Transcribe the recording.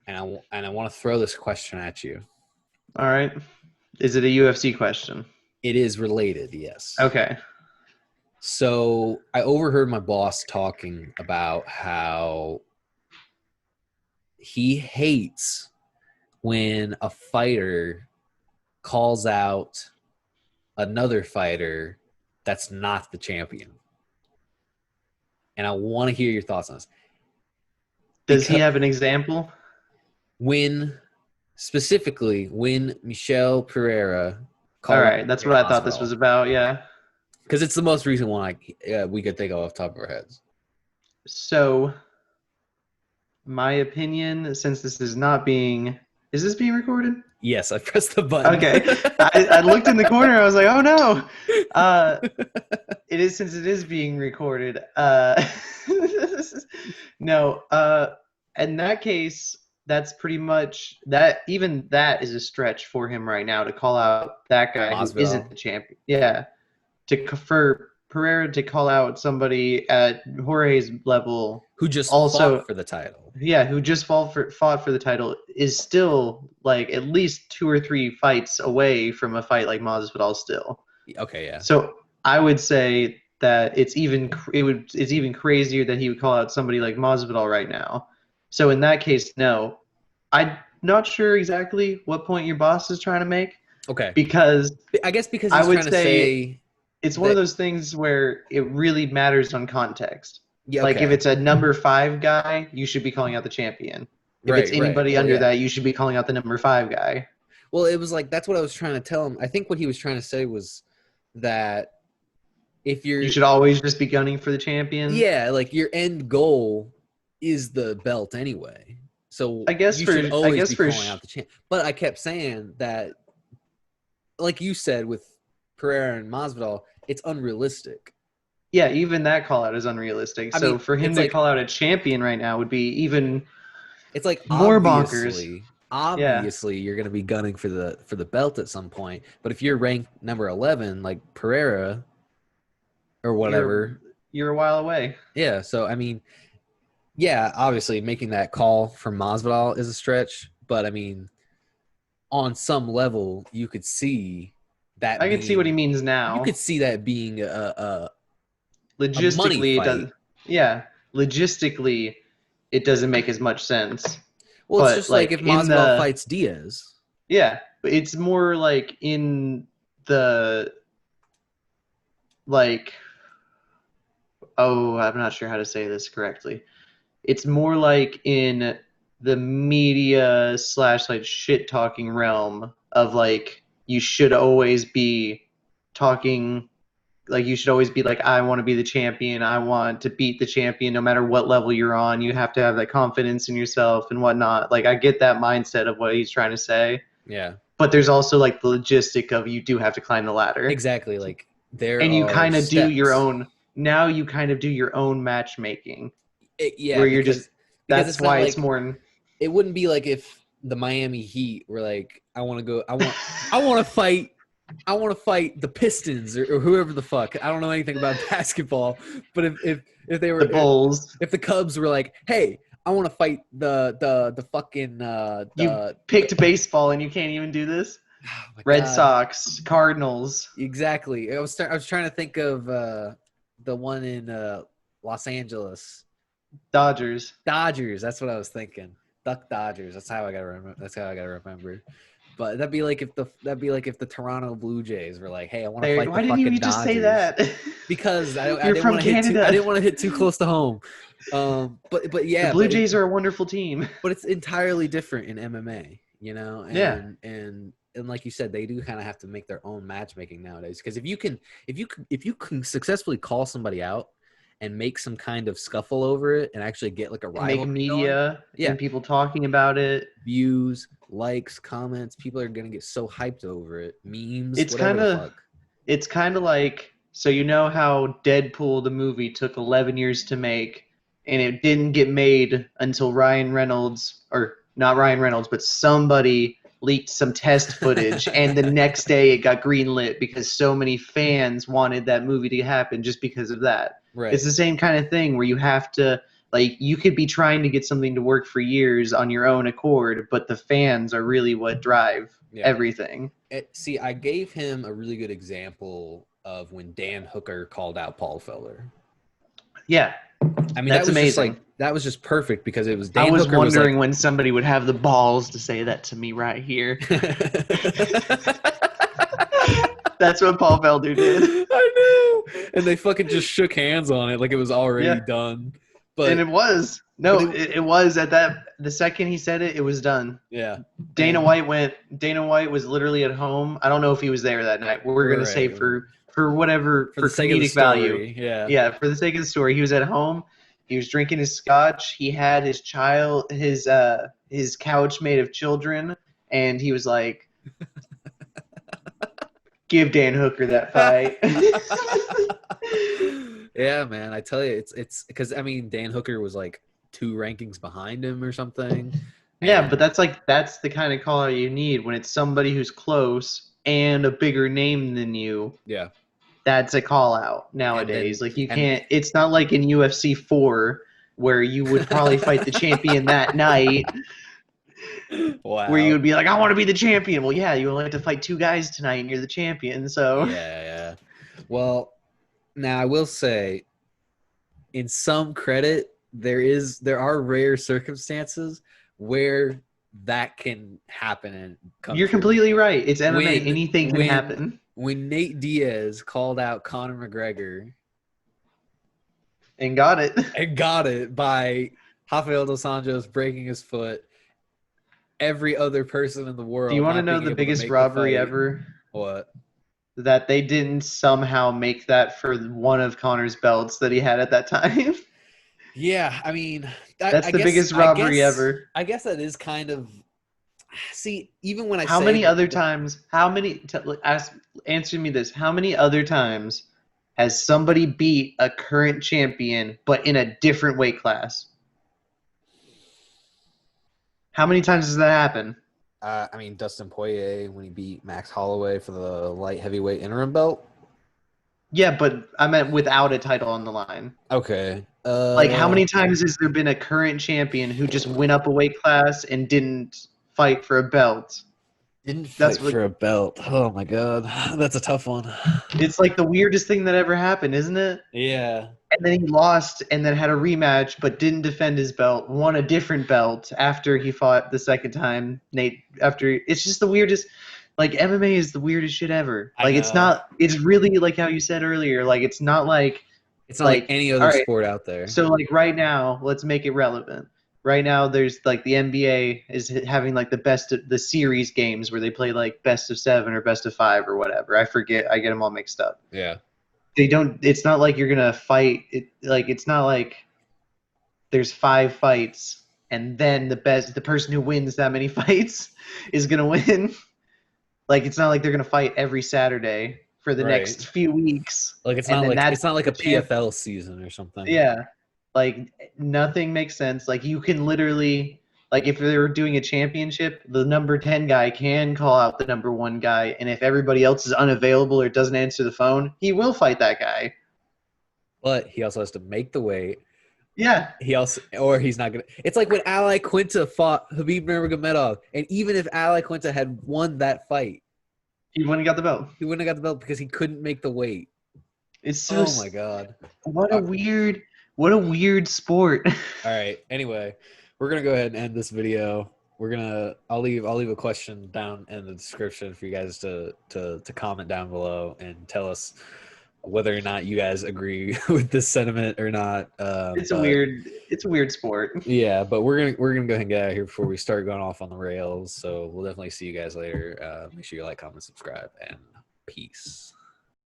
and I want to throw this question at you. All right. Is it a UFC question? It is related, yes. Okay. So I overheard my boss talking about how he hates when a fighter calls out another fighter that's not the champion. And I want to hear your thoughts on this. Does he Because have an example? specifically when Michel Pereira All called out right. That's what I thought this was Masvidal, about. Yeah. because it's the most recent one we could think of off the top of our heads. So, my opinion, since this is not being, is this being recorded? Yes, I pressed the button. Okay. I looked in the corner. I was like, oh no. It is, since it is being recorded. No. In that case, that's pretty much that. Even that is a stretch for him right now to call out that guy who Masvidal, isn't the champion. Yeah. For Pereira to call out somebody at Jorge's level, who just also, fought for the title. yeah, who just fought for the title, is still like at least 2 or 3 fights away from a fight like Masvidal still. Okay, yeah. So I would say that it's even crazier that he would call out somebody like Masvidal right now. So in that case, no, I'm not sure exactly what point your boss is trying to make, Okay. because I guess because I he's would trying to say say it's one that, of those things where it really matters on context. yeah, Like if okay. it's a number 5 guy, you should be calling out the champion. If it's Right. anybody Well, under yeah. that, you should be calling out the number 5 guy. Well, it was like that's what I was trying to tell him. I think what he was trying to say was that if you're You should always just be gunning for the champion. yeah, like your end goal is the belt anyway. So I guess you for should I always guess be for calling out the champ. But I kept saying that, like you said with Pereira and Masvidal, it's unrealistic. yeah, even that call out is unrealistic. I So mean, for him it's to like call out a champion right now would be even more bonkers. Yeah. obviously you're going to be gunning for the belt at some point. But if you're ranked number 11, like Pereira or You're whatever, you're a while away. yeah. So I mean, yeah, obviously making that call for Masvidal is a stretch, but I mean, on some level, you could see that I can see what he being means you now. could see that being a money Logistically, it does. fight. Yeah, logistically, it doesn't make as much sense. Well, it's But just like if like in Masvidal the fights Diaz. yeah, it's more like in the like oh, I'm not sure how to say this correctly. It's more like in the media slash like shit talking realm of like you should always be talking, like you should always be like, I want to be the champion, I want to beat the champion no matter what level you're on. You have to have that confidence in yourself and whatnot. Like I get that mindset of what he's trying to say, Yeah, but there's also like the logistic of you do have to climb the ladder, exactly. Like there and you are kind of do your steps. own. Now you kind of do your own matchmaking Yeah, where you're just, because that's it's not why it's like more. it wouldn't be like if the Miami Heat were like, I want to go, I want to fight. I want to fight the Pistons or whoever the fuck. I don't know anything about basketball, but if they were The Bulls. if the Cubs were like, hey, I want to fight the fucking You picked baseball and you can't even do this. oh my Red God. Sox, Cardinals, Exactly. I was trying to think of the one in Los Angeles. Dodgers. Dodgers. That's what I was thinking. Duck Dodgers. That's how I gotta remember. That's how I gotta remember. But that'd be like if the Toronto Blue Jays were like, "Hey, I want to Hey, fight the why didn't you fucking just say Dodgers," that? because I You're didn't from want to hit too. I Canada. didn't want to hit too close to home. But The yeah, Blue Jays are a wonderful team. but it's entirely different in MMA, you know, Yeah. and like you said, they do kind of have to make their own matchmaking nowadays. Because if you can successfully call somebody out and make some kind of scuffle over it and actually get like a And make rivalry going, media yeah, and people talking about it. views, likes, comments, people are gonna get so hyped over it, memes, It's whatever kind the of fuck. it's kind of like, so you know how Deadpool the movie took 11 years to make and it didn't get made until Ryan Reynolds, or not Ryan Reynolds, but somebody leaked some test footage and the next day it got greenlit because so many fans wanted that movie to happen just because of that. Right. It's the same kind of thing where you have to Like you could be trying to get something to work for years on your own accord, but the fans are really what drive everything. See, I gave him a really good example of when Dan Hooker called out Paul Felder. Yeah, I mean, that's amazing. That was just perfect because it was I Dan was Hooker wondering was like, when somebody would have the balls to say that to me right here. That's what Paul Felder did. I know. And they fucking just shook hands on it like it was already Yeah, done. and But it was. but No, it was at that the second he said it, it was done. yeah. Dana White was literally at home. I don't know if he was there that night. We're gonna say for whatever For the for sake of the comedic value. story, yeah. Yeah, for the sake of the story, he was at home. He was drinking his scotch. He had his couch made of children, and he was like, "Give Dan Hooker that fight." Yeah, man. I tell you, it's because I mean Dan Hooker was like 2 rankings behind him or something. Yeah, but And that's the kind of call you need when it's somebody who's close and a bigger name than you. yeah. That's a call out And then nowadays. Like you and can't. It's not like in UFC 4 where you would probably fight the champion that night, where you wow. would be like, "I want to be the champion." Well, yeah, you only have to fight 2 guys tonight, and you're the champion. So Yeah. Well, now I will say, in some credit, there are rare circumstances where that can happen and come you're true. completely right. It's MMA. When Anything can happen. when Nate Diaz called out Conor McGregor And got it. and got it by Rafael dos Anjos breaking his foot, every other person in the Do you world want to not know being the able to biggest make the robbery fight. ever? What? That they didn't somehow make that for one of Connor's belts that he had at that time. Yeah, I mean, That's the biggest robbery ever. I guess that is kind of. See, even when I How say many other times? Answer me this. How many other times has somebody beat a current champion but in a different weight class? How many times does that happen? I mean, Dustin Poirier when he beat Max Holloway for the light heavyweight interim belt. Yeah, but I meant without a title on the line. Okay. Like, how many times has there been a current champion who just went up a weight class and didn't fight for a belt? Didn't fight That's what for a belt. Oh my god, that's a tough one. it's like the weirdest thing that ever happened, isn't it? Yeah. And then he lost and then had a rematch but didn't defend his belt, won a different belt after he fought the second time. It's just the weirdest. Like MMA is the weirdest shit ever. I Like it's know. not. It's really like how you said earlier. Like it's not like It's not like any all other right. sport out there. So like right now, let's make it relevant. Right now, there's like the NBA is having like the series games where they play like best of 7 or best of 5 or whatever. I forget. I get them all mixed up. Yeah. They don't. It's not like you're gonna fight. It's not like there's 5 fights and then the person who wins that many fights is gonna win. Like it's not like they're gonna fight every Saturday for the next few weeks. Like it's not like a PFL season or something. Yeah, like nothing makes sense. Like you can literally, like if they were doing a championship, the number 10 guy can call out the number 1 guy, and if everybody else is unavailable or doesn't answer the phone, he will fight that guy. But he also has to make the weight. Yeah. Or he's not gonna. It's like when Ali Quinta fought Khabib Nurmagomedov, and even if Ali Quinta had won that fight, he wouldn't have got the belt. He wouldn't have got the belt because he couldn't make the weight. It's so. Oh my god! What a weird sport. All right. Anyway, we're gonna go ahead and end this video. I'll leave a question down in the description for you guys to comment down below and tell us whether or not you guys agree with this sentiment or not. It's a weird sport. Yeah, but we're gonna go ahead and get out of here before we start going off on the rails. So we'll definitely see you guys later. Make sure you like, comment, subscribe, and peace.